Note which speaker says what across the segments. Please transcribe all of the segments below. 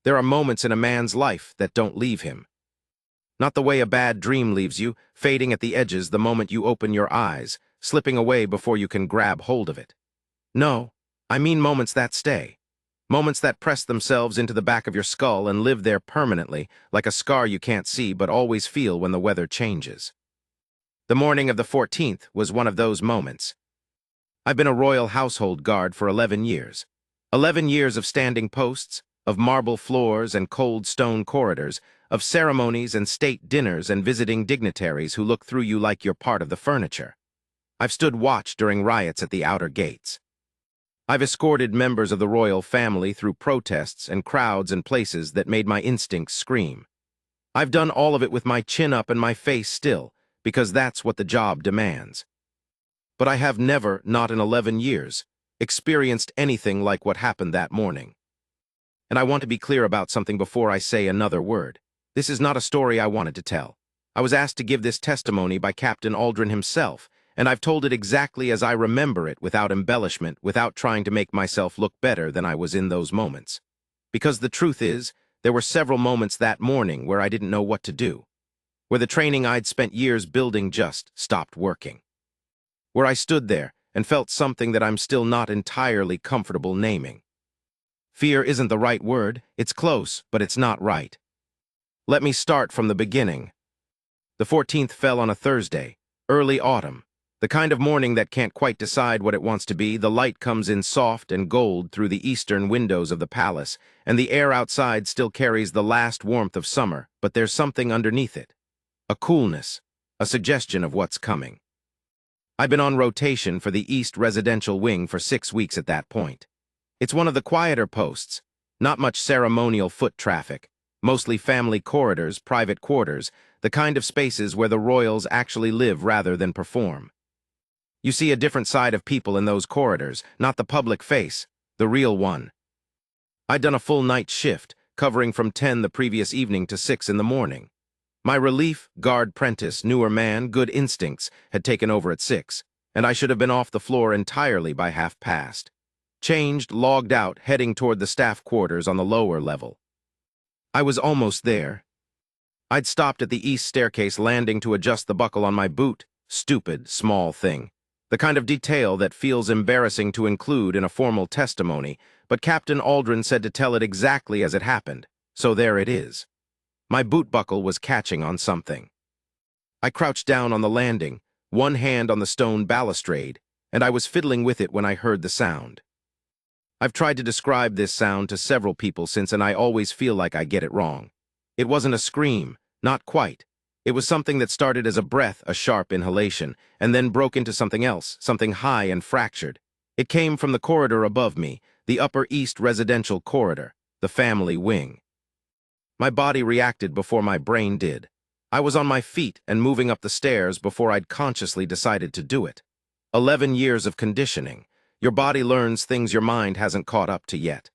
Speaker 1: There are moments in a man's life that don't leave him. Not the way a bad dream leaves you, fading at the edges the moment you open your eyes, slipping away before you can grab hold of it. No, I mean moments that stay. Moments that press themselves into the back of your skull and live there permanently, like a scar you can't see but always feel when the weather changes. The morning of the 14th was one of those moments. I've been a royal household guard for 11 years. 11 years of standing posts, of marble floors and cold stone corridors, of ceremonies and state dinners and visiting dignitaries who look through you like you're part of the furniture. I've stood watch during riots at the outer gates. I've escorted members of the royal family through protests and crowds and places that made my instincts scream. I've done all of it with my chin up and my face still, because that's what the job demands. But I have never, not in 11 years, experienced anything like what happened that morning. And I want to be clear about something before I say another word. This is not a story I wanted to tell. I was asked to give this testimony by Captain Aldrin himself, and I've told it exactly as I remember it, without embellishment, without trying to make myself look better than I was in those moments. Because the truth is, there were several moments that morning where I didn't know what to do, where the training I'd spent years building just stopped working, where I stood there and felt something that I'm still not entirely comfortable naming. Fear isn't the right word, it's close, but it's not right. Let me start from the beginning. The 14th fell on a Thursday, early autumn, the kind of morning that can't quite decide what it wants to be. The light comes in soft and gold through the eastern windows of the palace, and the air outside still carries the last warmth of summer, but there's something underneath it. A coolness, a suggestion of what's coming. I've been on rotation for the East Residential Wing for 6 weeks at that point. It's one of the quieter posts, not much ceremonial foot traffic, mostly family corridors, private quarters, the kind of spaces where the royals actually live rather than perform. You see a different side of people in those corridors, not the public face, the real one. I'd done a full night shift, covering from 10 the previous evening to 6 in the morning. My relief, guard prentice, newer man, good instincts, had taken over at 6, and I should have been off the floor entirely by 1/2 past. Changed, logged out, heading toward the staff quarters on the lower level. I was almost there. I'd stopped at the east staircase landing to adjust the buckle on my boot. Stupid, small thing. The kind of detail that feels embarrassing to include in a formal testimony, but Captain Aldrin said to tell it exactly as it happened, so there it is. My boot buckle was catching on something. I crouched down on the landing, one hand on the stone balustrade, and I was fiddling with it when I heard the sound. I've tried to describe this sound to several people since, and I always feel like I get it wrong. It wasn't a scream, not quite. It was something that started as a breath, a sharp inhalation, and then broke into something else, something high and fractured. It came from the corridor above me, the Upper East Residential Corridor, the family wing. My body reacted before my brain did. I was on my feet and moving up the stairs before I'd consciously decided to do it. 11 years of conditioning. Your body learns things your mind hasn't caught up to yet.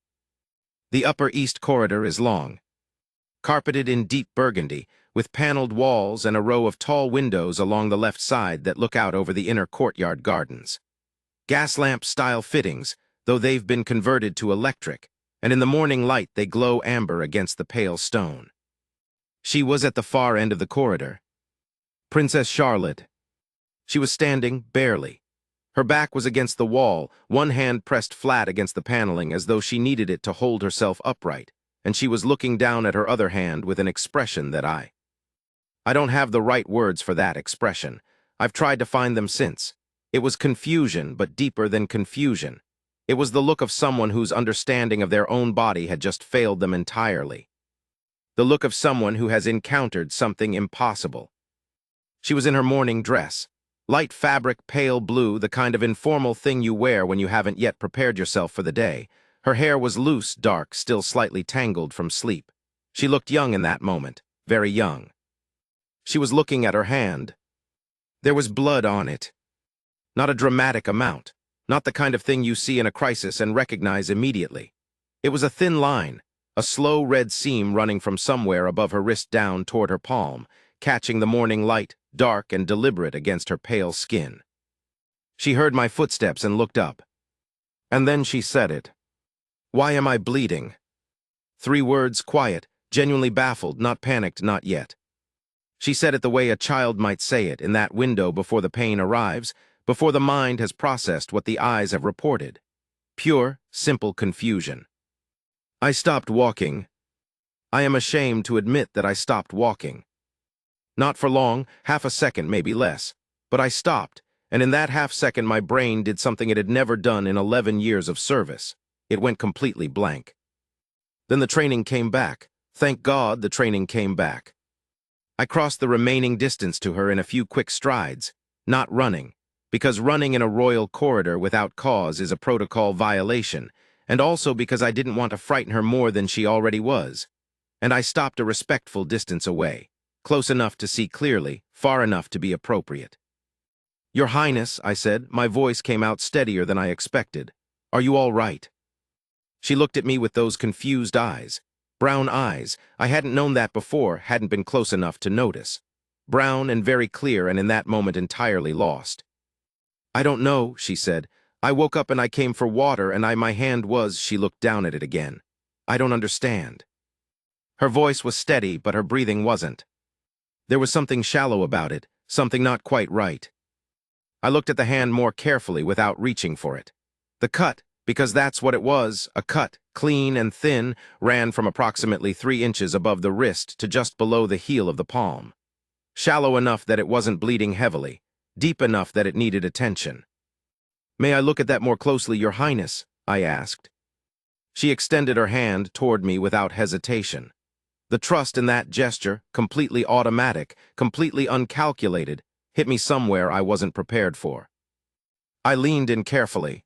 Speaker 1: The Upper East Corridor is long, carpeted in deep burgundy, with paneled walls and a row of tall windows along the left side that look out over the inner courtyard gardens. Gas lamp-style fittings, though they've been converted to electric, and in the morning light they glow amber against the pale stone. She was at the far end of the corridor. Princess Charlotte. She was standing, barely. Her back was against the wall, one hand pressed flat against the paneling as though she needed it to hold herself upright, and she was looking down at her other hand with an expression that I don't have the right words for that expression. I've tried to find them since. It was confusion, but deeper than confusion. It was the look of someone whose understanding of their own body had just failed them entirely. The look of someone who has encountered something impossible. She was in her morning dress. Light fabric, pale blue, the kind of informal thing you wear when you haven't yet prepared yourself for the day. Her hair was loose, dark, still slightly tangled from sleep. She looked young in that moment, very young. She was looking at her hand. There was blood on it. Not a dramatic amount, not the kind of thing you see in a crisis and recognize immediately. It was a thin line, a slow red seam running from somewhere above her wrist down toward her palm, catching the morning light, dark and deliberate against her pale skin. She heard my footsteps and looked up. And then she said it. "Why am I bleeding?" 3 words, quiet, genuinely baffled, not panicked, not yet. She said it the way a child might say it, in that window before the pain arrives, before the mind has processed what the eyes have reported. Pure, simple confusion. I stopped walking. I am ashamed to admit that I stopped walking. Not for long, half a second, maybe less. But I stopped, and in that half second my brain did something it had never done in 11 years of service. It went completely blank. Then the training came back. Thank God the training came back. I crossed the remaining distance to her in a few quick strides, not running, because running in a royal corridor without cause is a protocol violation, and also because I didn't want to frighten her more than she already was. And I stopped a respectful distance away, close enough to see clearly, far enough to be appropriate. "Your Highness," I said, my voice came out steadier than I expected. "Are you all right?" She looked at me with those confused eyes. Brown eyes. I hadn't known that before, hadn't been close enough to notice. Brown and very clear, and in that moment entirely lost. "I don't know," she said. "I woke up and I came for water and my hand was," she looked down at it again. "I don't understand." Her voice was steady, but her breathing wasn't. There was something shallow about it, something not quite right. I looked at the hand more carefully without reaching for it. The cut, because that's what it was, a cut, clean and thin, ran from approximately 3 inches above the wrist to just below the heel of the palm. Shallow enough that it wasn't bleeding heavily, deep enough that it needed attention. "May I look at that more closely, Your Highness?" I asked. She extended her hand toward me without hesitation. The trust in that gesture, completely automatic, completely uncalculated, hit me somewhere I wasn't prepared for. I leaned in carefully.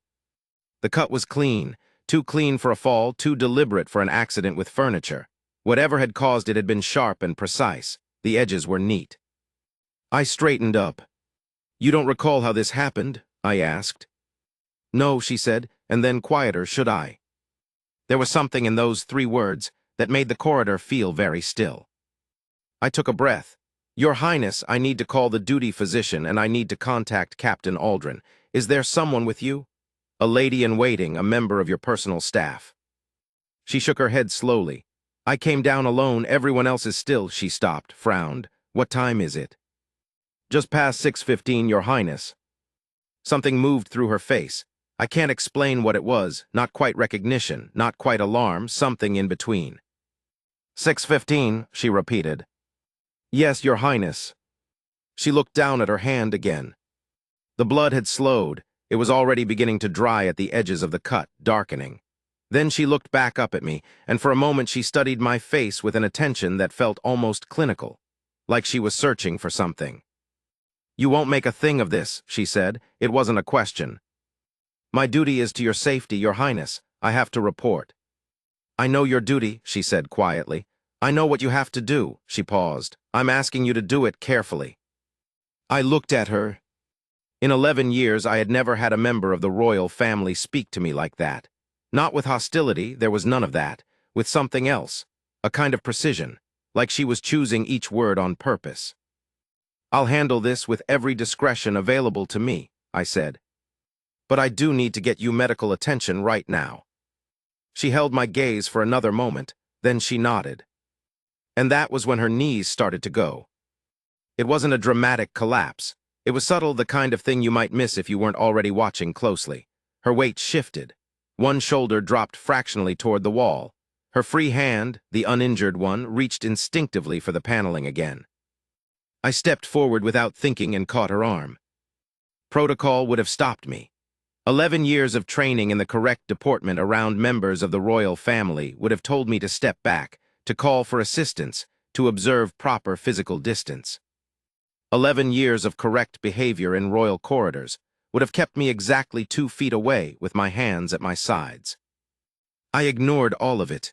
Speaker 1: The cut was clean, too clean for a fall, too deliberate for an accident with furniture. Whatever had caused it had been sharp and precise. The edges were neat. I straightened up. "You don't recall how this happened?" I asked. "No," she said, and then quieter, "Should I?" There was something in those 3 words that made the corridor feel very still. I took a breath. "Your Highness, I need to call the duty physician and I need to contact Captain Aldrin. Is there someone with you? A lady-in-waiting, a member of your personal staff." She shook her head slowly. "I came down alone, everyone else is still." She stopped, frowned. "What time is it?" "Just past 6:15, Your Highness." Something moved through her face. I can't explain what it was, not quite recognition, not quite alarm, something in between. 6:15, she repeated. "Yes, Your Highness." She looked down at her hand again. The blood had slowed. It was already beginning to dry at the edges of the cut, darkening. Then she looked back up at me, and for a moment she studied my face with an attention that felt almost clinical, like she was searching for something. "You won't make a thing of this," she said. It wasn't a question. "My duty is to your safety, Your Highness. I have to report." "I know your duty," she said quietly. "I know what you have to do." She paused. "I'm asking you to do it carefully." I looked at her. In 11 years, I had never had a member of the royal family speak to me like that. Not with hostility, there was none of that. With something else, a kind of precision, like she was choosing each word on purpose. "I'll handle this with every discretion available to me," I said. "But I do need to get you medical attention right now." She held my gaze for another moment, then she nodded. And that was when her knees started to go. It wasn't a dramatic collapse. It was subtle, the kind of thing you might miss if you weren't already watching closely. Her weight shifted. One shoulder dropped fractionally toward the wall. Her free hand, the uninjured one, reached instinctively for the paneling again. I stepped forward without thinking and caught her arm. Protocol would have stopped me. 11 years of training in the correct deportment around members of the royal family would have told me to step back, to call for assistance, to observe proper physical distance. 11 years of correct behavior in royal corridors would have kept me exactly 2 feet away with my hands at my sides. I ignored all of it.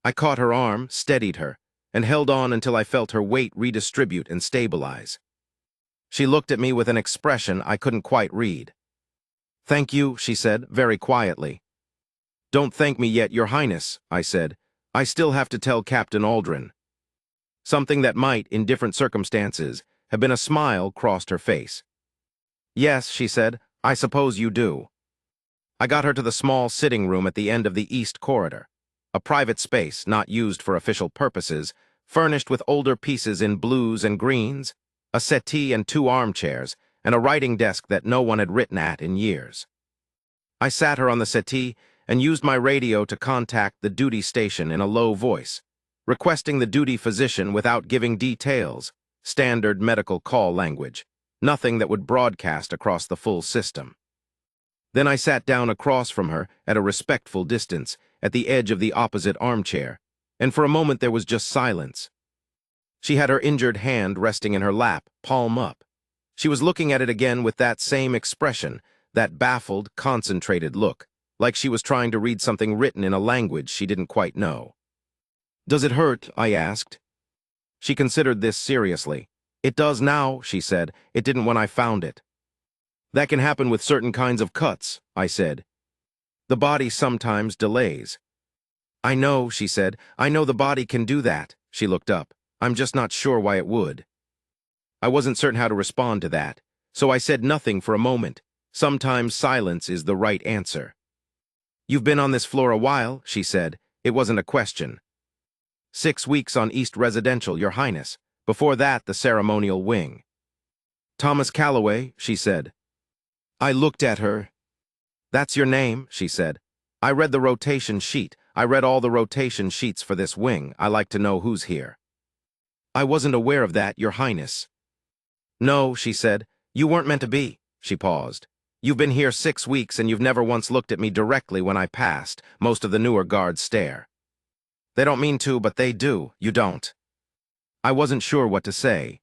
Speaker 1: I caught her arm, steadied her, and held on until I felt her weight redistribute and stabilize. She looked at me with an expression I couldn't quite read. "Thank you," she said, very quietly. "Don't thank me yet, Your Highness," I said. "I still have to tell Captain Aldrin." Something that might, in different circumstances, have been a smile crossed her face. "Yes," she said, "I suppose you do." I got her to the small sitting room at the end of the east corridor. a private space not used for official purposes, furnished with older pieces in blues and greens, a settee and 2 armchairs, and a writing desk that no one had written at in years. I sat her on the settee and used my radio to contact the duty station in a low voice, requesting the duty physician without giving details, standard medical call language, nothing that would broadcast across the full system. Then I sat down across from her at a respectful distance, at the edge of the opposite armchair, and for a moment there was just silence. She had her injured hand resting in her lap, palm up. She was looking at it again with that same expression, that baffled, concentrated look, like she was trying to read something written in a language she didn't quite know. "Does it hurt?" I asked. She considered this seriously. "It does now," she said. "It didn't when I found it." "That can happen with certain kinds of cuts," I said. "The body sometimes delays." "I know," she said. "I know the body can do that." She looked up. "I'm just not sure why it would." I wasn't certain how to respond to that, so I said nothing for a moment. Sometimes silence is the right answer. "You've been on this floor a while," she said. It wasn't a question. "6 weeks on East Residential, Your Highness. Before that, the ceremonial wing." "Thomas Calloway," she said. I looked at her. "That's your name," she said. "I read the rotation sheet. I read all the rotation sheets for this wing. I like to know who's here." "I wasn't aware of that, Your Highness." "No," she said. "You weren't meant to be." She paused. "You've been here 6 weeks and you've never once looked at me directly when I passed. Most of the newer guards stare. They don't mean to, but they do. You don't." I wasn't sure what to say.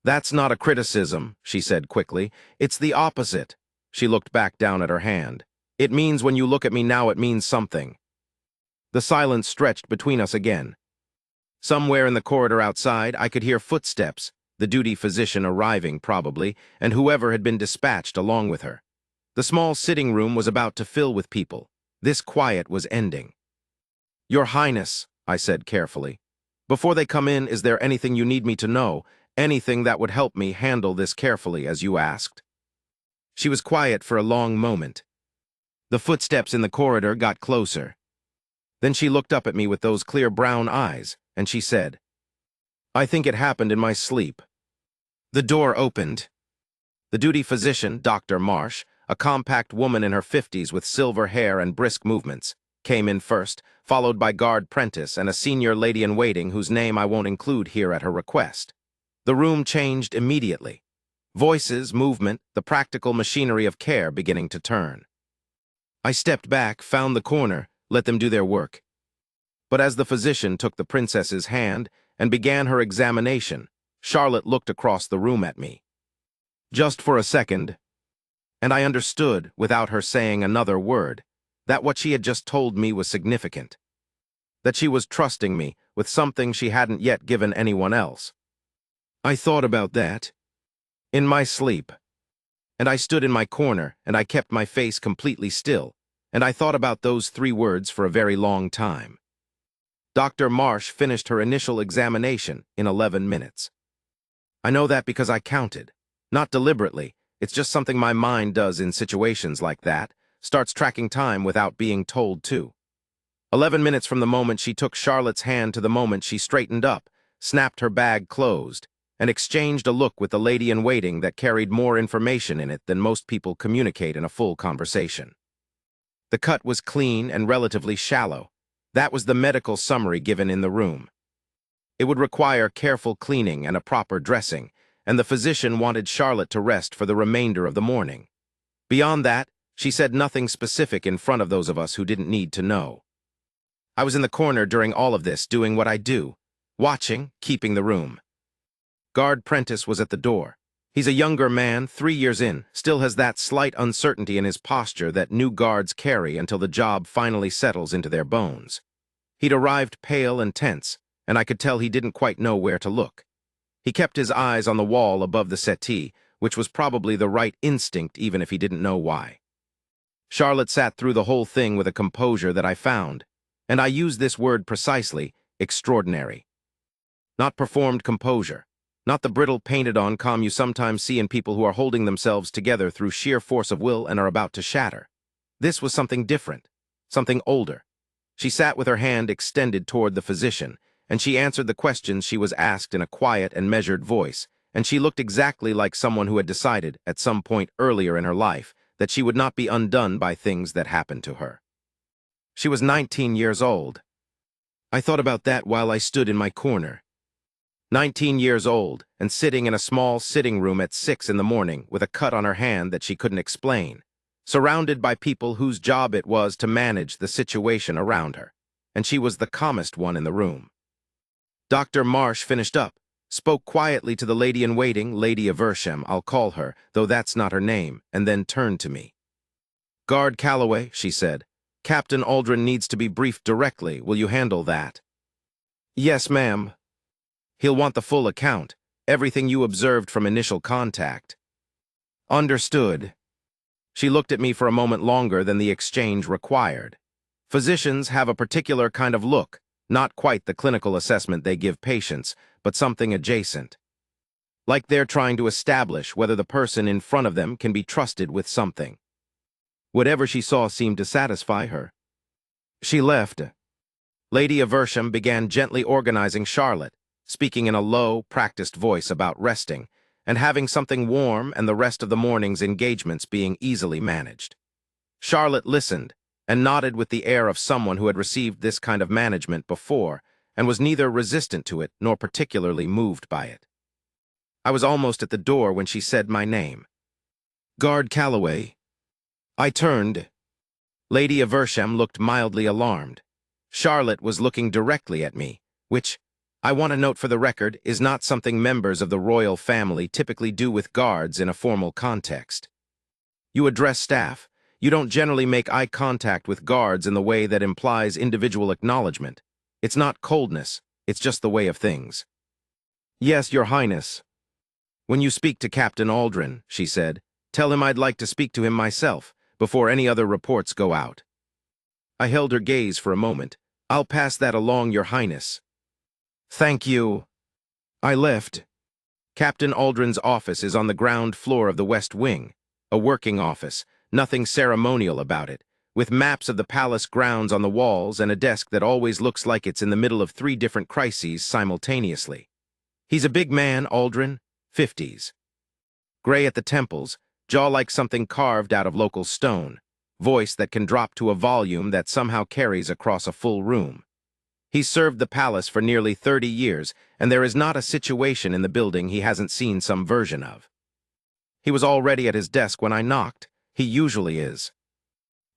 Speaker 1: "That's not a criticism," she said quickly. "It's the opposite." She looked back down at her hand. "It means when you look at me now, it means something." The silence stretched between us again. Somewhere in the corridor outside, I could hear footsteps, the duty physician arriving probably, and whoever had been dispatched along with her. The small sitting room was about to fill with people. This quiet was ending. "Your Highness," I said carefully, "before they come in, is there anything you need me to know? Anything that would help me handle this carefully, as you asked?" She was quiet for a long moment. The footsteps in the corridor got closer. Then she looked up at me with those clear brown eyes, and she said, "I think it happened in my sleep." The door opened. The duty physician, Dr. Marsh, a compact woman in her 50s with silver hair and brisk movements, came in first, followed by Guard Prentice and a senior lady-in-waiting whose name I won't include here at her request. The room changed immediately. Voices, movement, the practical machinery of care beginning to turn. I stepped back, found the corner, let them do their work. But as the physician took the princess's hand and began her examination, Charlotte looked across the room at me. Just for a second, and I understood, without her saying another word, that what she had just told me was significant. That she was trusting me with something she hadn't yet given anyone else. I thought about that in my sleep, and I stood in my corner and I kept my face completely still, and I thought about those 3 words for a very long time. Dr. Marsh finished her initial examination in 11 minutes. I know that because I counted. Not deliberately, it's just something my mind does in situations like that, starts tracking time without being told to. 11 minutes from the moment she took Charlotte's hand to the moment she straightened up, snapped her bag closed, and exchanged a look with the lady-in-waiting that carried more information in it than most people communicate in a full conversation. The cut was clean and relatively shallow. That was the medical summary given in the room. It would require careful cleaning and a proper dressing, and the physician wanted Charlotte to rest for the remainder of the morning. Beyond that, she said nothing specific in front of those of us who didn't need to know. I was in the corner during all of this, doing what I do, watching, keeping the room. Guard Prentice was at the door. He's a younger man, 3 years in, still has that slight uncertainty in his posture that new guards carry until the job finally settles into their bones. He'd arrived pale and tense, and I could tell he didn't quite know where to look. He kept his eyes on the wall above the settee, which was probably the right instinct even if he didn't know why. Charlotte sat through the whole thing with a composure that I found, and I use this word precisely, extraordinary. Not performed composure. Not the brittle, painted-on calm you sometimes see in people who are holding themselves together through sheer force of will and are about to shatter. This was something different, something older. She sat with her hand extended toward the physician, and she answered the questions she was asked in a quiet and measured voice, and she looked exactly like someone who had decided, at some point earlier in her life, that she would not be undone by things that happened to her. She was 19 years old. I thought about that while I stood in my corner. 19 years old, and sitting in a small sitting room at 6 in the morning with a cut on her hand that she couldn't explain, surrounded by people whose job it was to manage the situation around her, and she was the calmest one in the room. Dr. Marsh finished up, spoke quietly to the lady-in-waiting, Lady Aversham, I'll call her, though that's not her name, and then turned to me. "Guard Calloway," she said, "Captain Aldrin needs to be briefed directly. Will you handle that?" "Yes, ma'am." "He'll want the full account, everything you observed from initial contact." "Understood." She looked at me for a moment longer than the exchange required. Physicians have a particular kind of look, not quite the clinical assessment they give patients, but something adjacent. Like they're trying to establish whether the person in front of them can be trusted with something. Whatever she saw seemed to satisfy her. She left. Lady Aversham began gently organizing Charlotte, speaking in a low, practiced voice about resting, and having something warm and the rest of the morning's engagements being easily managed. Charlotte listened, and nodded with the air of someone who had received this kind of management before, and was neither resistant to it nor particularly moved by it. I was almost at the door when she said my name. "Guard Calloway." I turned. Lady Aversham looked mildly alarmed. Charlotte was looking directly at me, which, I want to note for the record, is not something members of the royal family typically do with guards in a formal context. You address staff. You don't generally make eye contact with guards in the way that implies individual acknowledgement. It's not coldness, it's just the way of things. "Yes, Your Highness." "When you speak to Captain Aldrin," she said, "tell him I'd like to speak to him myself, before any other reports go out." I held her gaze for a moment. "I'll pass that along, Your Highness." "Thank you." I left. Captain Aldrin's office is on the ground floor of the West Wing, a working office, nothing ceremonial about it, with maps of the palace grounds on the walls and a desk that always looks like it's in the middle of 3 different crises simultaneously. He's a big man, Aldrin, 50s. Gray at the temples, jaw like something carved out of local stone, voice that can drop to a volume that somehow carries across a full room. He's served the palace for nearly 30 years, and there is not a situation in the building he hasn't seen some version of. He was already at his desk when I knocked. He usually is.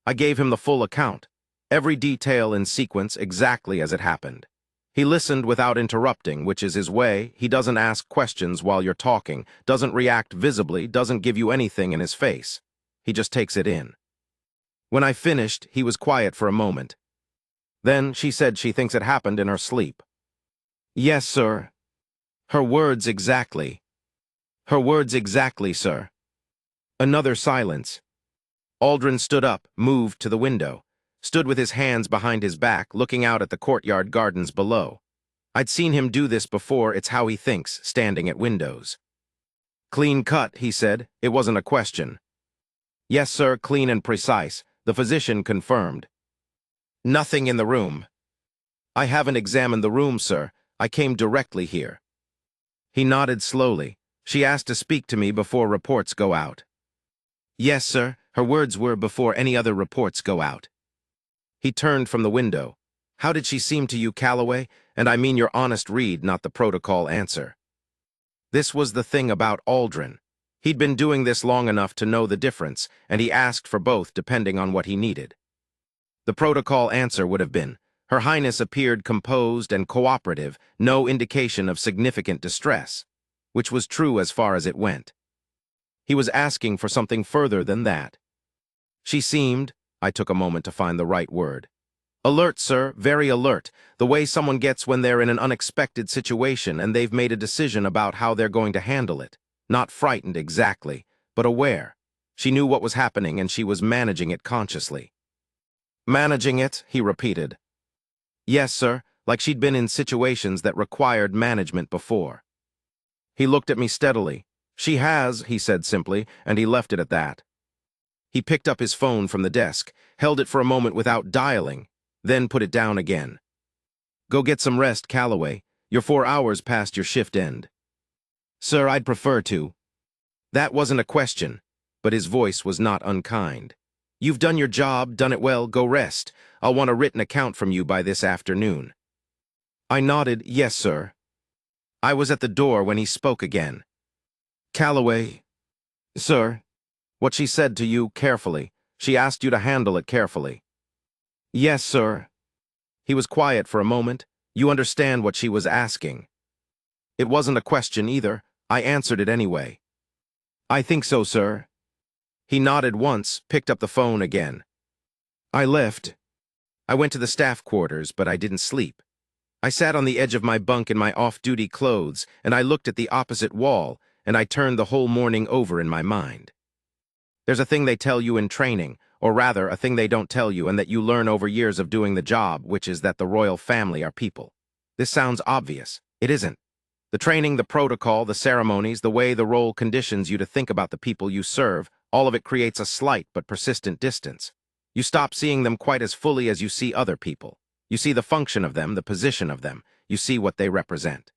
Speaker 1: I gave him the full account, every detail in sequence exactly as it happened. He listened without interrupting, which is his way. He doesn't ask questions while you're talking, doesn't react visibly, doesn't give you anything in his face. He just takes it in. When I finished, he was quiet for a moment. Then she said she thinks it happened in her sleep. "Yes, sir." Her words exactly. Her words exactly, sir. Another silence. Aldrin stood up, moved to the window, stood with his hands behind his back, looking out at the courtyard gardens below. I'd seen him do this before. It's how he thinks, standing at windows. "Clean cut," he said. It wasn't a question. "Yes, sir, clean and precise," the physician confirmed. "Nothing in the room." "I haven't examined the room, sir. I came directly here." He nodded slowly. "She asked to speak to me before reports go out." "Yes, sir." Her words were before any other reports go out. He turned from the window. "How did she seem to you, Calloway? And I mean your honest read, not the protocol answer." This was the thing about Aldrin. He'd been doing this long enough to know the difference, and he asked for both depending on what he needed. The protocol answer would have been, Her Highness appeared composed and cooperative, no indication of significant distress, which was true as far as it went. He was asking for something further than that. She seemed, I took a moment to find the right word. Alert, sir, very alert, the way someone gets when they're in an unexpected situation and they've made a decision about how they're going to handle it. Not frightened exactly, but aware. She knew what was happening and she was managing it consciously. "Managing it," he repeated. "Yes, sir, like she'd been in situations that required management before." He looked at me steadily. "She has," he said simply, and he left it at that. He picked up his phone from the desk, held it for a moment without dialing, then put it down again. Go get some rest, Calloway. You're 4 hours past your shift end. Sir, I'd prefer to. That wasn't a question, but his voice was not unkind. You've done your job, done it well, go rest. I'll want a written account from you by this afternoon. I nodded, yes, sir. I was at the door when he spoke again. Calloway. Sir. What she said to you, carefully. She asked you to handle it carefully. Yes, sir. He was quiet for a moment. You understand what she was asking. It wasn't a question either. I answered it anyway. I think so, sir. He nodded once, picked up the phone again. I left. I went to the staff quarters, but I didn't sleep. I sat on the edge of my bunk in my off-duty clothes, and I looked at the opposite wall, and I turned the whole morning over in my mind. There's a thing they tell you in training, or rather, a thing they don't tell you and that you learn over years of doing the job, which is that the royal family are people. This sounds obvious. It isn't. The training, the protocol, the ceremonies, the way the role conditions you to think about the people you serve, all of it creates a slight but persistent distance. You stop seeing them quite as fully as you see other people. You see the function of them, the position of them. You see what they represent.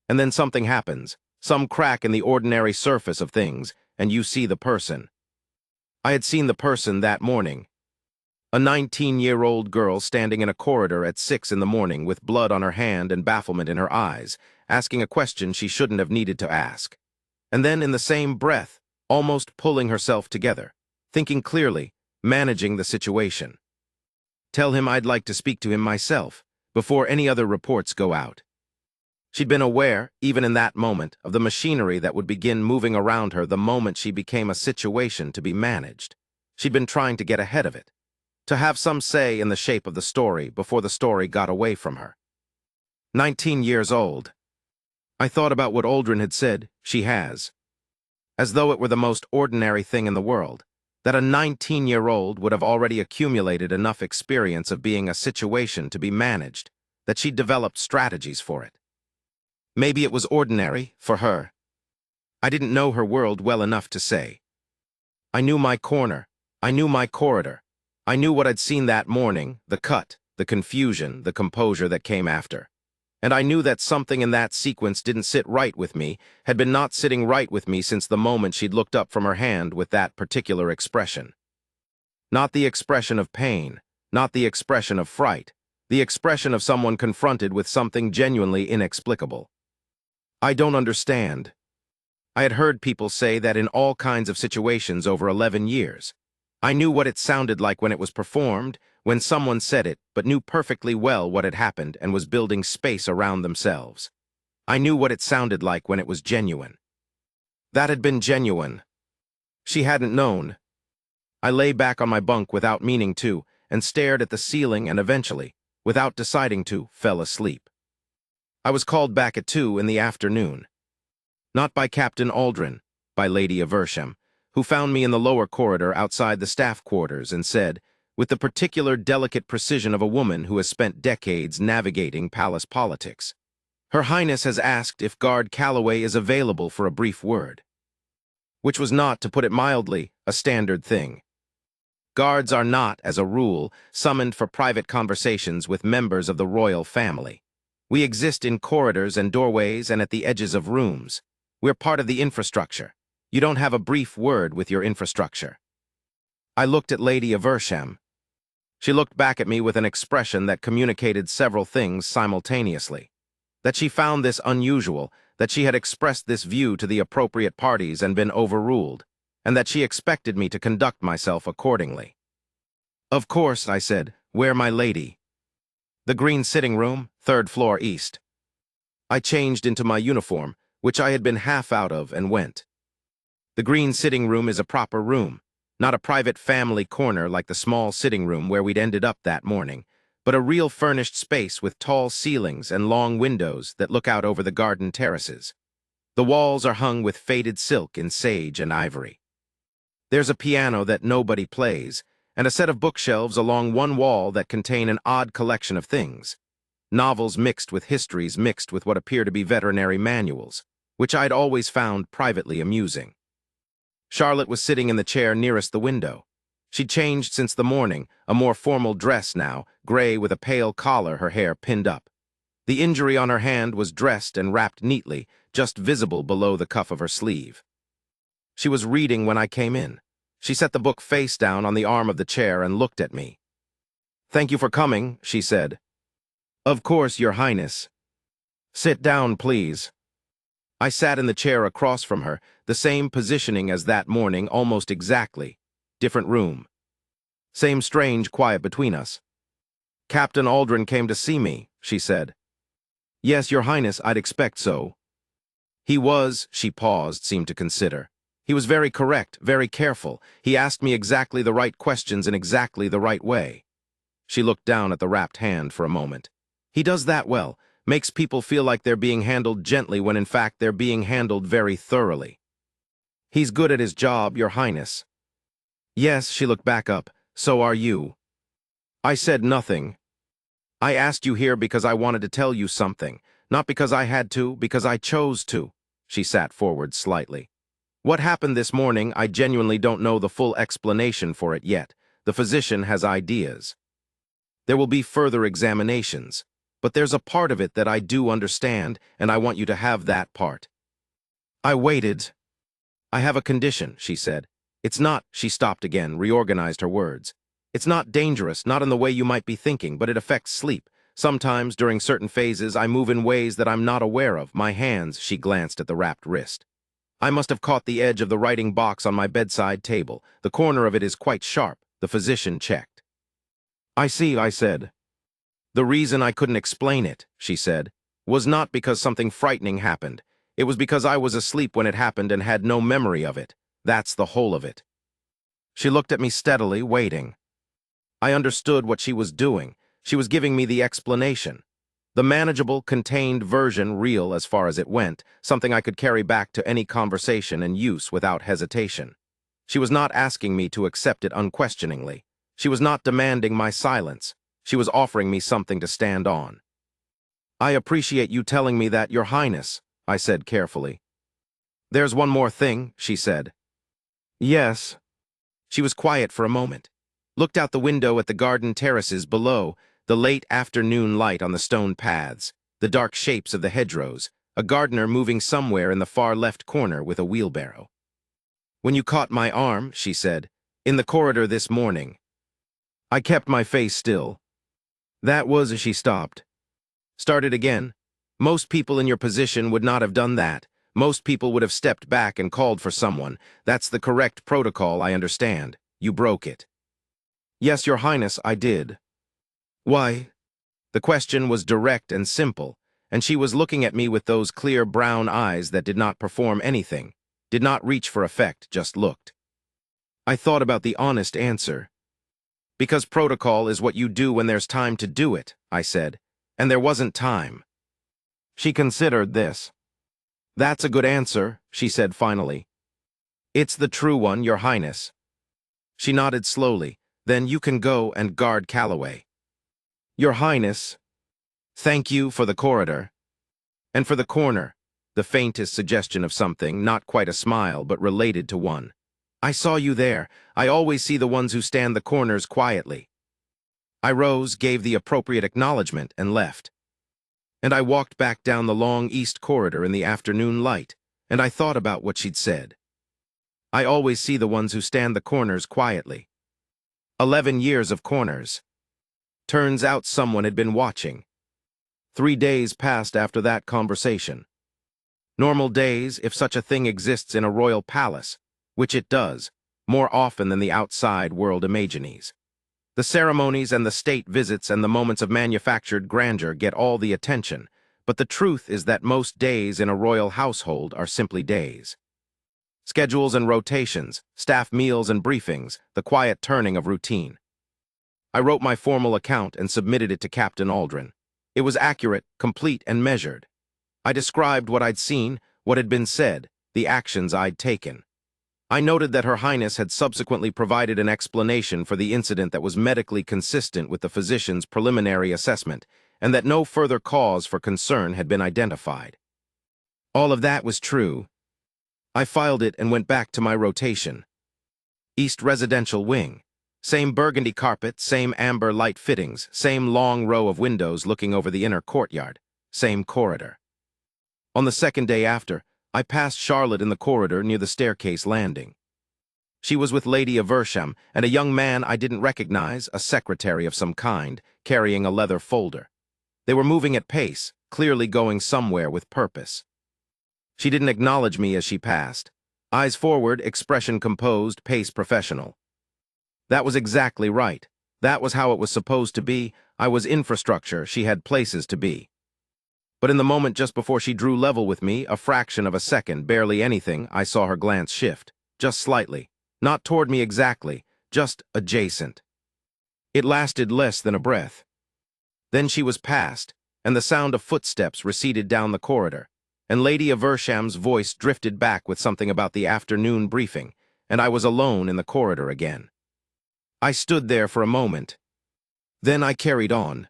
Speaker 1: And then something happens, some crack in the ordinary surface of things, and you see the person. I had seen the person that morning. A 19-year-old girl standing in a corridor at 6 in the morning with blood on her hand and bafflement in her eyes, asking a question she shouldn't have needed to ask. And then in the same breath, almost pulling herself together, thinking clearly, managing the situation. Tell him I'd like to speak to him myself, before any other reports go out. She'd been aware, even in that moment, of the machinery that would begin moving around her the moment she became a situation to be managed. She'd been trying to get ahead of it, to have some say in the shape of the story before the story got away from her. 19 years old. I thought about what Aldrin had said, she has. As though it were the most ordinary thing in the world, that a 19-year-old would have already accumulated enough experience of being a situation to be managed, that she'd developed strategies for it. Maybe it was ordinary, for her. I didn't know her world well enough to say. I knew my corner. I knew my corridor. I knew what I'd seen that morning, the cut, the confusion, the composure that came after. And I knew that something in that sequence didn't sit right with me, had been not sitting right with me since the moment she'd looked up from her hand with that particular expression. Not the expression of pain, not the expression of fright, the expression of someone confronted with something genuinely inexplicable. I don't understand. I had heard people say that in all kinds of situations over 11 years. I knew what it sounded like when it was performed, when someone said it, but knew perfectly well what had happened and was building space around themselves. I knew what it sounded like when it was genuine. That had been genuine. She hadn't known. I lay back on my bunk without meaning to, and stared at the ceiling and eventually, without deciding to, fell asleep. I was called back at 2 in the afternoon. Not by Captain Aldrin, by Lady Aversham, who found me in the lower corridor outside the staff quarters and said, with the particular delicate precision of a woman who has spent decades navigating palace politics, Her Highness has asked if Guard Calloway is available for a brief word. Which was not, to put it mildly, a standard thing. Guards are not, as a rule, summoned for private conversations with members of the royal family. We exist in corridors and doorways and at the edges of rooms. We're part of the infrastructure. You don't have a brief word with your infrastructure. I looked at Lady Aversham. She looked back at me with an expression that communicated several things simultaneously. That she found this unusual, that she had expressed this view to the appropriate parties and been overruled, and that she expected me to conduct myself accordingly. Of course, I said, where my lady? The green sitting room, 3rd floor east. I changed into my uniform, which I had been half out of, and went. The green sitting room is a proper room, not a private family corner like the small sitting room where we'd ended up that morning, but a real furnished space with tall ceilings and long windows that look out over the garden terraces. The walls are hung with faded silk in sage and ivory. There's a piano that nobody plays, and a set of bookshelves along one wall that contain an odd collection of things. Novels mixed with histories mixed with what appear to be veterinary manuals, which I'd always found privately amusing. Charlotte was sitting in the chair nearest the window. She'd changed since the morning, a more formal dress now, gray with a pale collar, her hair pinned up. The injury on her hand was dressed and wrapped neatly, just visible below the cuff of her sleeve. She was reading when I came in. She set the book face down on the arm of the chair and looked at me. "Thank you for coming," she said. "Of course, Your Highness." "Sit down, please." I sat in the chair across from her, the same positioning as that morning, almost exactly. Different room. Same strange quiet between us. "Captain Aldrin came to see me," she said. "Yes, Your Highness, I'd expect so." "He was," she paused, seemed to consider. "He was very correct, very careful. He asked me exactly the right questions in exactly the right way." She looked down at the wrapped hand for a moment. "He does that well, makes people feel like they're being handled gently when in fact they're being handled very thoroughly. He's good at his job, Your Highness." "Yes," she looked back up. "So are you." I said nothing. "I asked you here because I wanted to tell you something, not because I had to, because I chose to." She sat forward slightly. "What happened this morning, I genuinely don't know the full explanation for it yet. The physician has ideas. There will be further examinations, but there's a part of it that I do understand, and I want you to have that part." I waited. "I have a condition," she said. "It's not," she stopped again, reorganized her words. "It's not dangerous, not in the way you might be thinking, but it affects sleep. Sometimes, during certain phases, I move in ways that I'm not aware of. My hands," she glanced at the wrapped wrist. "I must have caught the edge of the writing box on my bedside table. The corner of it is quite sharp." The physician checked. "I see," I said. "The reason I couldn't explain it," she said, "was not because something frightening happened. It was because I was asleep when it happened and had no memory of it. That's the whole of it." She looked at me steadily, waiting. I understood what she was doing. She was giving me the explanation. The manageable, contained version, real as far as it went, something I could carry back to any conversation and use without hesitation. She was not asking me to accept it unquestioningly. She was not demanding my silence. She was offering me something to stand on. "I appreciate you telling me that, Your Highness," I said carefully. "There's one more thing," she said. "Yes." She was quiet for a moment, looked out the window at the garden terraces below, the late afternoon light on the stone paths, the dark shapes of the hedgerows, a gardener moving somewhere in the far left corner with a wheelbarrow. "When you caught my arm," she said, "in the corridor this morning." I kept my face still. "That was," she stopped. Started again. "Most people in your position would not have done that. Most people would have stepped back and called for someone. That's the correct protocol, I understand. You broke it." "Yes, Your Highness, I did." "Why?" The question was direct and simple, and she was looking at me with those clear brown eyes that did not perform anything, did not reach for effect, just looked. I thought about the honest answer. "Because protocol is what you do when there's time to do it," I said, "and there wasn't time." She considered this. "That's a good answer," she said finally. "It's the true one, Your Highness." She nodded slowly. "Then you can go and guard Calloway." "Your Highness, thank you for the corridor." "And for the corner," the faintest suggestion of something, not quite a smile, but related to one. "I saw you there. I always see the ones who stand the corners quietly." I rose, gave the appropriate acknowledgement, and left. And I walked back down the long east corridor in the afternoon light, and I thought about what she'd said. I always see the ones who stand the corners quietly. 11 years of corners. Turns out someone had been watching. 3 days passed after that conversation. Normal days, if such a thing exists in a royal palace, which it does, more often than the outside world imagines. The ceremonies and the state visits and the moments of manufactured grandeur get all the attention, but the truth is that most days in a royal household are simply days. Schedules and rotations, staff meals and briefings, the quiet turning of routine. I wrote my formal account and submitted it to Captain Aldrin. It was accurate, complete, and measured. I described what I'd seen, what had been said, the actions I'd taken. I noted that Her Highness had subsequently provided an explanation for the incident that was medically consistent with the physician's preliminary assessment, and that no further cause for concern had been identified. All of that was true. I filed it and went back to my rotation. East Residential Wing. Same burgundy carpet, same amber light fittings, same long row of windows looking over the inner courtyard, same corridor. On the second day after, I passed Charlotte in the corridor near the staircase landing. She was with Lady Aversham and a young man I didn't recognize, a secretary of some kind, carrying a leather folder. They were moving at pace, clearly going somewhere with purpose. She didn't acknowledge me as she passed. Eyes forward, expression composed, pace professional. That was exactly right. That was how it was supposed to be. I was infrastructure, she had places to be. But in the moment just before she drew level with me, a fraction of a second, barely anything, I saw her glance shift. Just slightly. Not toward me exactly, just adjacent. It lasted less than a breath. Then she was past, and the sound of footsteps receded down the corridor, and Lady Aversham's voice drifted back with something about the afternoon briefing, and I was alone in the corridor again. I stood there for a moment. Then I carried on.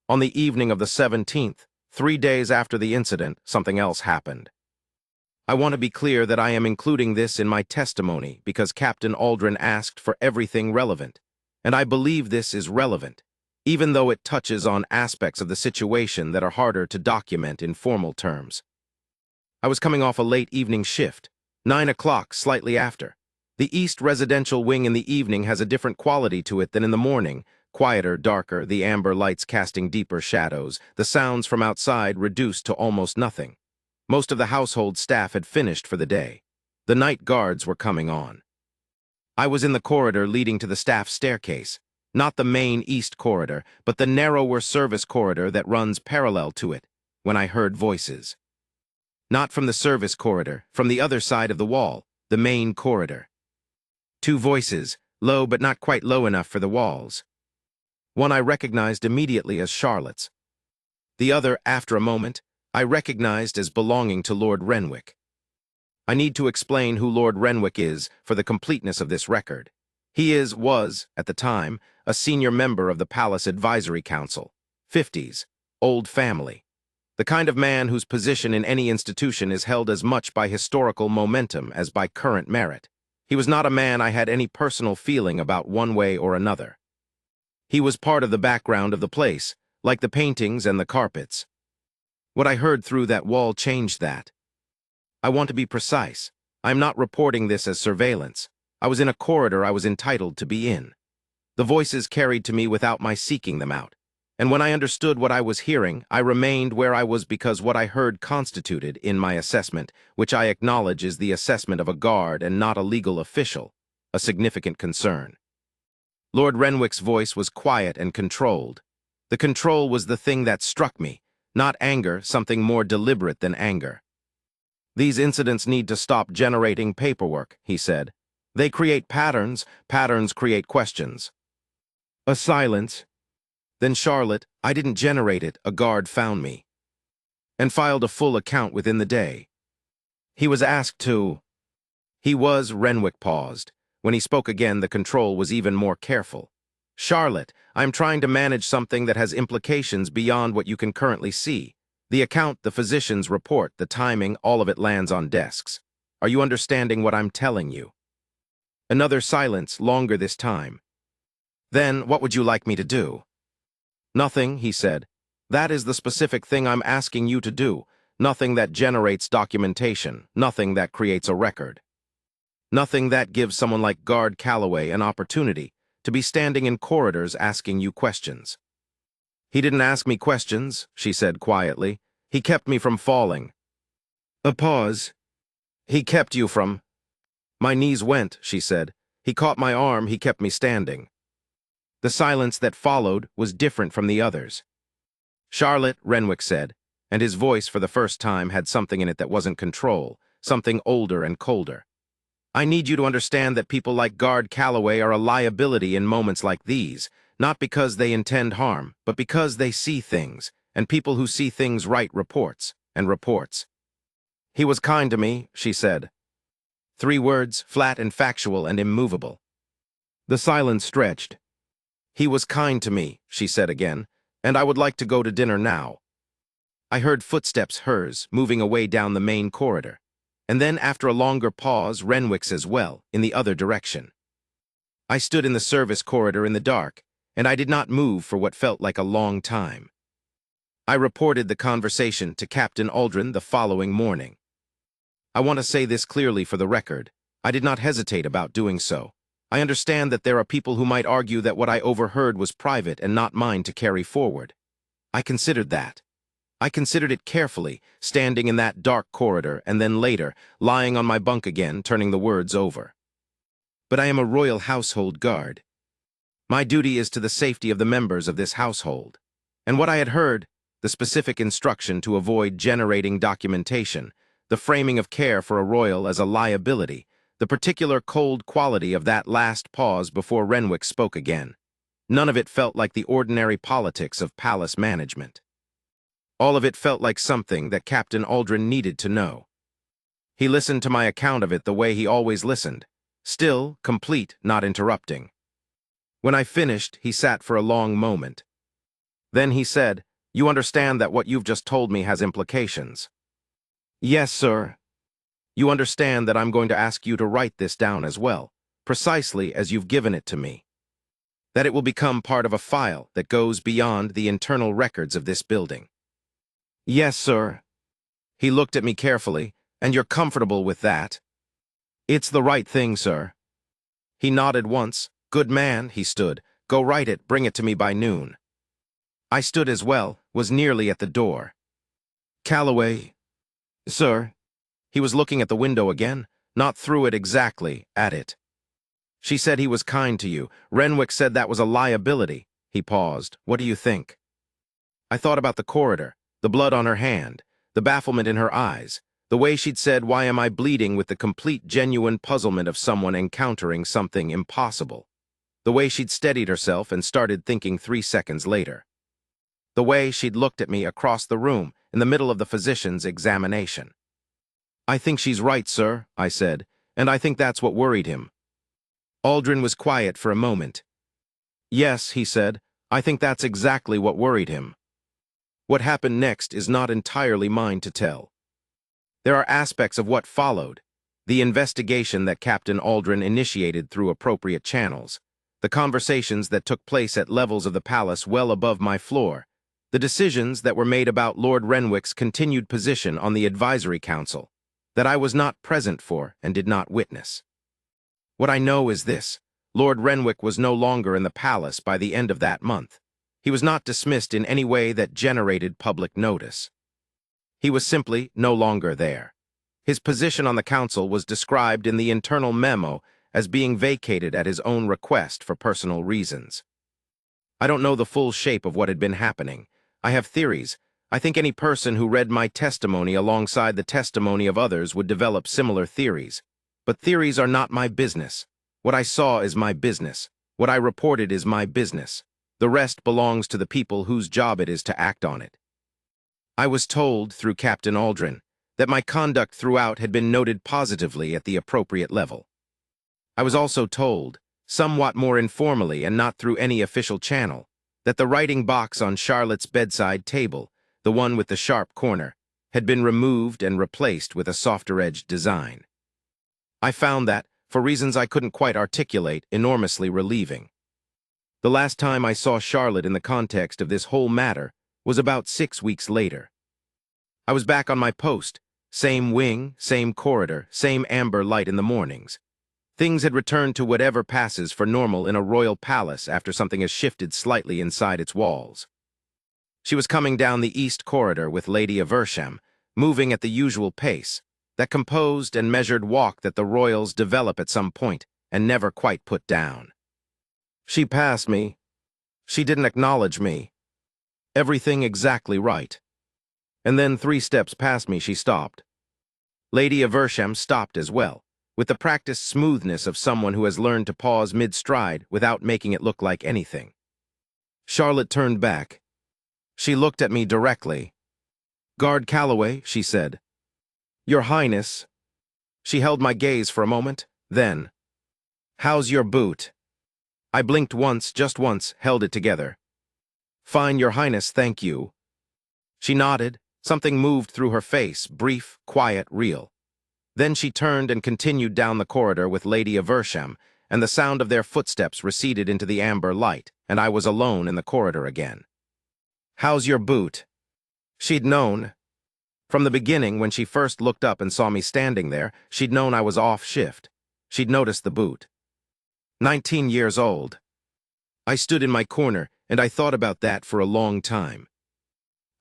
Speaker 1: On the evening of the 17th, 3 days after the incident, something else happened. I want to be clear that I am including this in my testimony because Captain Aldrin asked for everything relevant, and I believe this is relevant, even though it touches on aspects of the situation that are harder to document in formal terms. I was coming off a late evening shift, 9 o'clock, slightly after. The East residential wing in the evening has a different quality to it than in the morning, quieter, darker, the amber lights casting deeper shadows, the sounds from outside reduced to almost nothing. Most of the household staff had finished for the day. The night guards were coming on. I was in the corridor leading to the staff staircase, not the main east corridor, but the narrower service corridor that runs parallel to it, when I heard voices. Not from the service corridor, from the other side of the wall, the main corridor. 2 voices, low but not quite low enough for the walls. One I recognized immediately as Charlotte's. The other, after a moment, I recognized as belonging to Lord Renwick. I need to explain who Lord Renwick is for the completeness of this record. He was, at the time, a senior member of the Palace Advisory Council, 50s, old family. The kind of man whose position in any institution is held as much by historical momentum as by current merit. He was not a man I had any personal feeling about one way or another. He was part of the background of the place, like the paintings and the carpets. What I heard through that wall changed that. I want to be precise. I'm not reporting this as surveillance. I was in a corridor I was entitled to be in. The voices carried to me without my seeking them out. And when I understood what I was hearing, I remained where I was because what I heard constituted, in my assessment, which I acknowledge is the assessment of a guard and not a legal official, a significant concern. Lord Renwick's voice was quiet and controlled. The control was the thing that struck me. Not anger, something more deliberate than anger. These incidents need to stop generating paperwork, he said. They create patterns, patterns create questions. A silence. Then Charlotte, I didn't generate it, a guard found me. And filed a full account within the day. He was asked to... Renwick paused. When he spoke again, the control was even more careful. Charlotte, I'm trying to manage something that has implications beyond what you can currently see. The account, the physician's report, the timing, all of it lands on desks. Are you understanding what I'm telling you? Another silence, longer this time. Then, what would you like me to do? Nothing, he said. That is the specific thing I'm asking you to do. Nothing that generates documentation. Nothing that creates a record. Nothing that gives someone like Guard Calloway an opportunity to be standing in corridors asking you questions. He didn't ask me questions, she said quietly. He kept me from falling. A pause. He kept you from... My knees went, she said. He caught my arm, he kept me standing. The silence that followed was different from the others. Charlotte, Renwick said, and his voice for the first time had something in it that wasn't control, something older and colder. I need you to understand that people like Guard Calloway are a liability in moments like these, not because they intend harm, but because they see things, and people who see things write reports, and reports. He was kind to me, she said. 3 words, flat and factual and immovable. The silence stretched. He was kind to me, she said again, and I would like to go to dinner now. I heard footsteps, hers, moving away down the main corridor. And then, after a longer pause, Renwick's as well, in the other direction. I stood in the service corridor in the dark, and I did not move for what felt like a long time. I reported the conversation to Captain Aldrin the following morning. I want to say this clearly for the record. I did not hesitate about doing so. I understand that there are people who might argue that what I overheard was private and not mine to carry forward. I considered that. I considered it carefully, standing in that dark corridor, and then later, lying on my bunk again, turning the words over. But I am a royal household guard. My duty is to the safety of the members of this household. And what I had heard, the specific instruction to avoid generating documentation, the framing of care for a royal as a liability, the particular cold quality of that last pause before Renwick spoke again. None of it felt like the ordinary politics of palace management. All of it felt like something that Captain Aldrin needed to know. He listened to my account of it the way he always listened, still, complete, not interrupting. When I finished, he sat for a long moment. Then he said, "You understand that what you've just told me has implications?" "Yes, sir." "You understand that I'm going to ask you to write this down as well, precisely as you've given it to me. That it will become part of a file that goes beyond the internal records of this building." "Yes, sir." He looked at me carefully. "And you're comfortable with that?" "It's the right thing, sir." He nodded once. "Good man," he stood. "Go write it, bring it to me by noon." I stood as well, was nearly at the door. "Calloway." "Sir." He was looking at the window again, not through it exactly, at it. "She said he was kind to you. Renwick said that was a liability." He paused. "What do you think?" I thought about the corridor, the blood on her hand, the bafflement in her eyes, the way she'd said, "Why am I bleeding?" with the complete, genuine puzzlement of someone encountering something impossible. The way she'd steadied herself and started thinking 3 seconds later. The way she'd looked at me across the room in the middle of the physician's examination. "I think she's right, sir," I said, "and I think that's what worried him." Aldrin was quiet for a moment. "Yes," he said, "I think that's exactly what worried him. What happened next is not entirely mine to tell. There are aspects of what followed, the investigation that Captain Aldrin initiated through appropriate channels, the conversations that took place at levels of the palace well above my floor, the decisions that were made about Lord Renwick's continued position on the Advisory Council, that I was not present for and did not witness. What I know is this: Lord Renwick was no longer in the palace by the end of that month. He was not dismissed in any way that generated public notice. He was simply no longer there. His position on the council was described in the internal memo as being vacated at his own request for personal reasons. I don't know the full shape of what had been happening. I have theories. I think any person who read my testimony alongside the testimony of others would develop similar theories. But theories are not my business. What I saw is my business. What I reported is my business. The rest belongs to the people whose job it is to act on it. I was told, through Captain Aldrin, that my conduct throughout had been noted positively at the appropriate level. I was also told, somewhat more informally and not through any official channel, that the writing box on Charlotte's bedside table, the one with the sharp corner, had been removed and replaced with a softer-edged design. I found that, for reasons I couldn't quite articulate, enormously relieving. The last time I saw Charlotte in the context of this whole matter was about 6 weeks later. I was back on my post, same wing, same corridor, same amber light in the mornings. Things had returned to whatever passes for normal in a royal palace after something has shifted slightly inside its walls. She was coming down the east corridor with Lady Aversham, moving at the usual pace, that composed and measured walk that the royals develop at some point and never quite put down. She passed me. She didn't acknowledge me. Everything exactly right. And then 3 steps past me she stopped. Lady Aversham stopped as well, with the practiced smoothness of someone who has learned to pause mid-stride without making it look like anything. Charlotte turned back. She looked at me directly. "Guard Calloway," she said. "Your Highness." She held my gaze for a moment, then, "How's your boot?" I blinked once, just once, held it together. "Fine, Your Highness, thank you." She nodded. Something moved through her face, brief, quiet, real. Then she turned and continued down the corridor with Lady Aversham, and the sound of their footsteps receded into the amber light, and I was alone in the corridor again. "How's your boot?" She'd known. From the beginning, when she first looked up and saw me standing there, she'd known I was off shift. She'd noticed the boot. 19 years old. I stood in my corner, and I thought about that for a long time.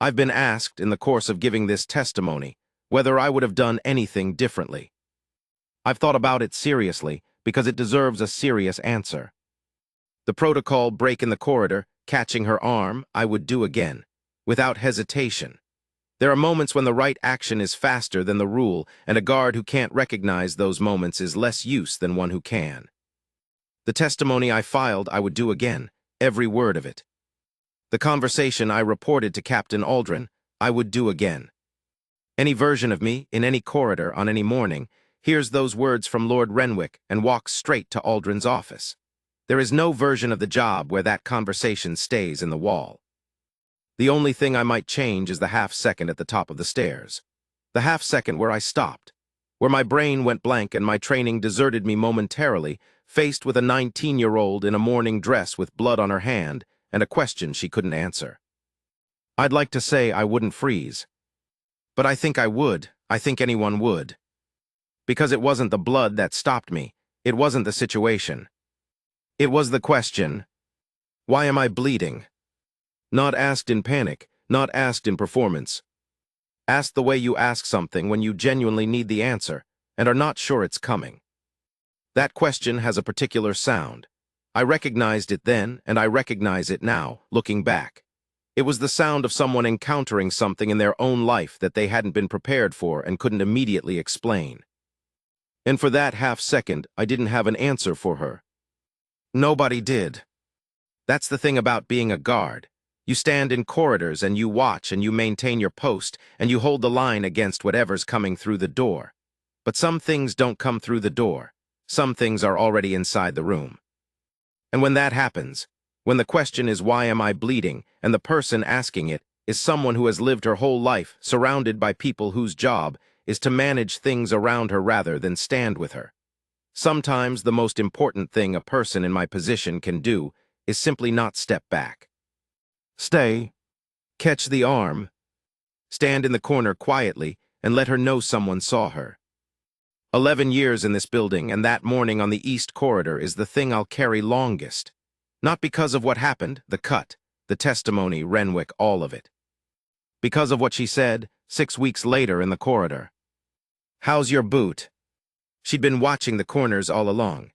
Speaker 1: I've been asked, in the course of giving this testimony, whether I would have done anything differently. I've thought about it seriously, because it deserves a serious answer. The protocol break in the corridor, catching her arm, I would do again, without hesitation. There are moments when the right action is faster than the rule, and a guard who can't recognize those moments is less use than one who can. The testimony I filed, I would do again, every word of it. The conversation I reported to Captain Aldrin, I would do again. Any version of me, in any corridor, on any morning, hears those words from Lord Renwick and walks straight to Aldrin's office. There is no version of the job where that conversation stays in the wall. The only thing I might change is the half-second at the top of the stairs. The half-second where I stopped, where my brain went blank and my training deserted me momentarily, faced with a 19-year-old in a morning dress with blood on her hand and a question she couldn't answer. I'd like to say I wouldn't freeze. But I think I would. I think anyone would. Because it wasn't the blood that stopped me. It wasn't the situation. It was the question, why am I bleeding? Not asked in panic, not asked in performance. Asked the way you ask something when you genuinely need the answer and are not sure it's coming. That question has a particular sound. I recognized it then, and I recognize it now, looking back. It was the sound of someone encountering something in their own life that they hadn't been prepared for and couldn't immediately explain. And for that half-second, I didn't have an answer for her. Nobody did. That's the thing about being a guard. You stand in corridors and you watch and you maintain your post and you hold the line against whatever's coming through the door. But some things don't come through the door. Some things are already inside the room. And when that happens, when the question is why am I bleeding, and the person asking it is someone who has lived her whole life surrounded by people whose job is to manage things around her rather than stand with her. Sometimes the most important thing a person in my position can do is simply not step back. Stay, catch the arm, stand in the corner quietly, and let her know someone saw her. 11 years in this building, and that morning on the East Corridor is the thing I'll carry longest. Not because of what happened, the cut, the testimony, Renwick, all of it. Because of what she said 6 weeks later in the corridor. "How's your boot?" She'd been watching the corners all along.